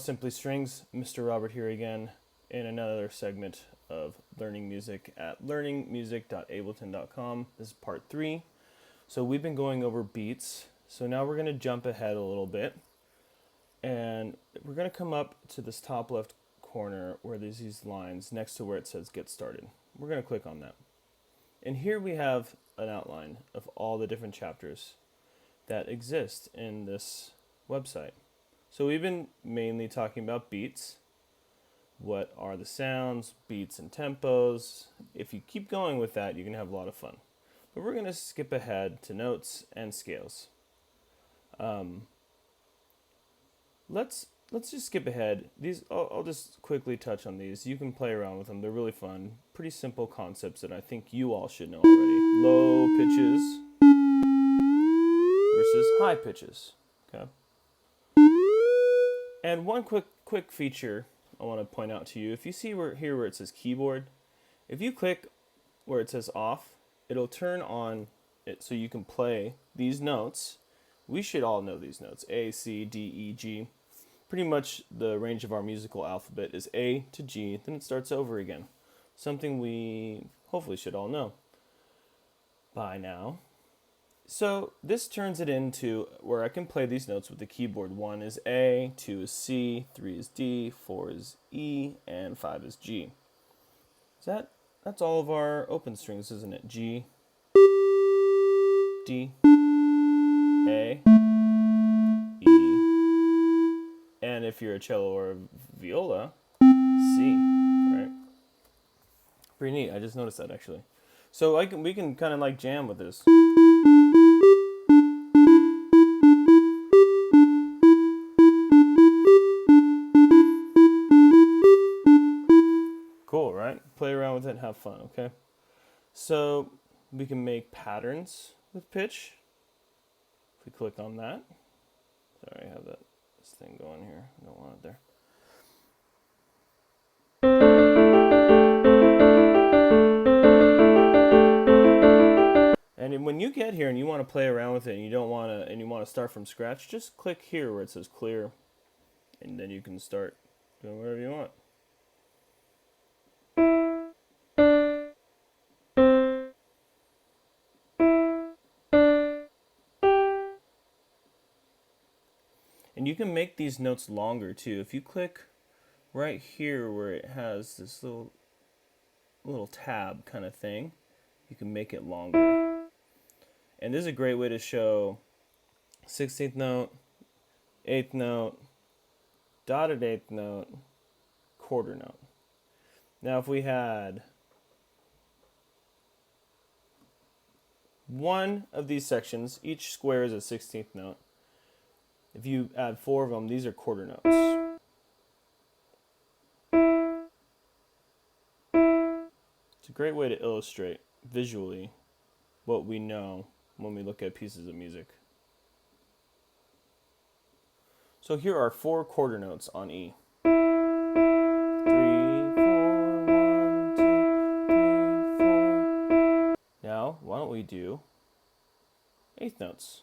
Simply Strings. Mr. Robert here again in another segment of learning music at learningmusic.ableton.com. This is part 3. So we've been going over beats. So now we're going to jump ahead a little bit. And we're going to come up to this top left corner where there's these lines next to where it says Get Started. We're going to click on that. And here we have an outline of all the different chapters that exist in this website. So we've been mainly talking about beats. What are the sounds, beats, and tempos? If you keep going with that, you can have a lot of fun. But we're going to skip ahead to notes and scales. Let's just skip ahead. These I'll just quickly touch on these. You can play around with them. They're really fun. Pretty simple concepts that I think you all should know already. Low pitches versus high pitches. Okay. And one quick feature I want to point out to you. If you see here where it says keyboard, if you click where it says off, it'll turn on it so you can play these notes. We should all know these notes. A, C, D, E, G. Pretty much the range of our musical alphabet is A to G, then it starts over again. Something we hopefully should all know by now. So this turns it into where I can play these notes with the keyboard. 1 is A, 2 is C, 3 is D, 4 is E, and 5 is G. That's all of our open strings, isn't it? G, D, A, E, and if you're a cello or a viola, C, right? Pretty neat. I just noticed that actually. So we can kind of like jam with this. Cool, right? Play around with it and have fun, okay? So we can make patterns with pitch. If we click on that. Sorry, I have this thing going here. I don't want it there. And when you get here and you want to play around with it and you want to start from scratch, just click here where it says clear, and then you can start doing whatever you want. And you can make these notes longer too. If you click right here where it has this little tab kind of thing, you can make it longer. And this is a great way to show 16th note, 8th note, dotted 8th note, quarter note. Now if we had one of these sections, each square is a 16th note. If you add 4 of them, these are quarter notes. It's a great way to illustrate visually what we know when we look at pieces of music. So here are 4 quarter notes on E. 3, 4, 1, 2, 3, 4. Now, why don't we do 8th notes?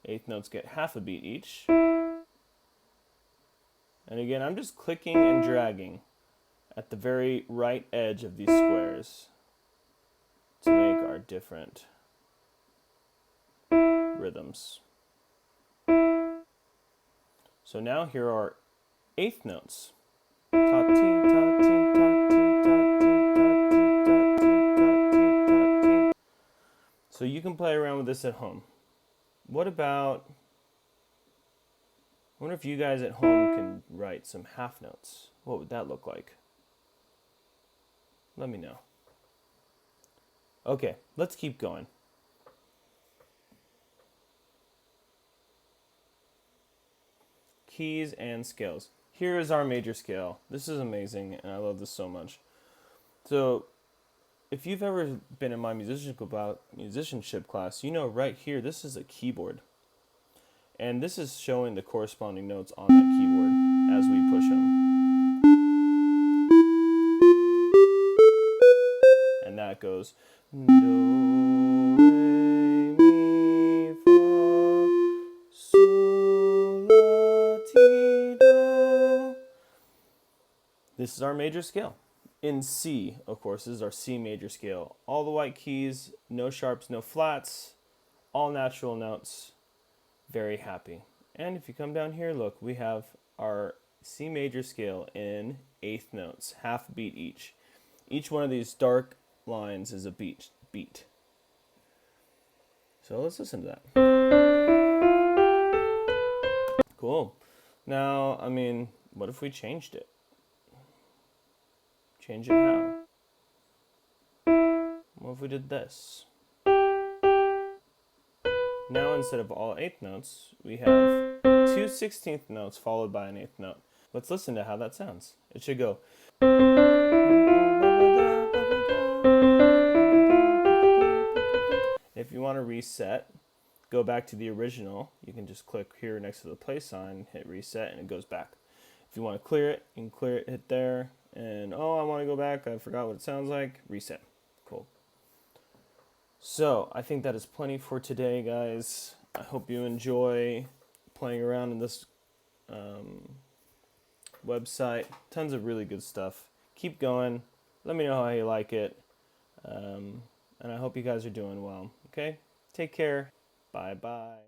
8th notes get half a beat each. And again, I'm just clicking and dragging at the very right edge of these squares to make our different rhythms. So now here are 8th notes. Ta ti ta ti ta ti ta ti ta ti ta ti ta ti ta ti. So you can play around with this at home. What about, I wonder if you guys at home can write some half notes. What would that look like? Let me know. Okay, let's keep going. Keys and scales. Here is our major scale. This is amazing, and I love this so much. So, if you've ever been in my musicianship class, you know right here, this is a keyboard. And this is showing the corresponding notes on that keyboard as we push them. And that goes do, re, mi, fa, sol, la, This is our major scale. In C, of course, this is our C major scale. All the white keys, no sharps, no flats, all natural notes. Very happy. And if you come down here, look, we have our C major scale in eighth notes, half beat each. Each one of these dark lines is a beat. So let's listen to that. Cool. Now, I mean, what if we changed it? Change it how? What if we did this? Now instead of all eighth notes, we have 2 16th notes followed by an eighth note. Let's listen to how that sounds. It should go. If you want to reset, go back to the original, you can just click here next to the play sign, hit reset, and it goes back. If you want to clear it, you can clear it, hit there, and oh, I want to go back, I forgot what it sounds like, reset. Cool. So, I think that is plenty for today, guys. I hope you enjoy playing around in this website. Tons of really good stuff. Keep going. Let me know how you like it. And I hope you guys are doing well. Okay? Take care. Bye-bye.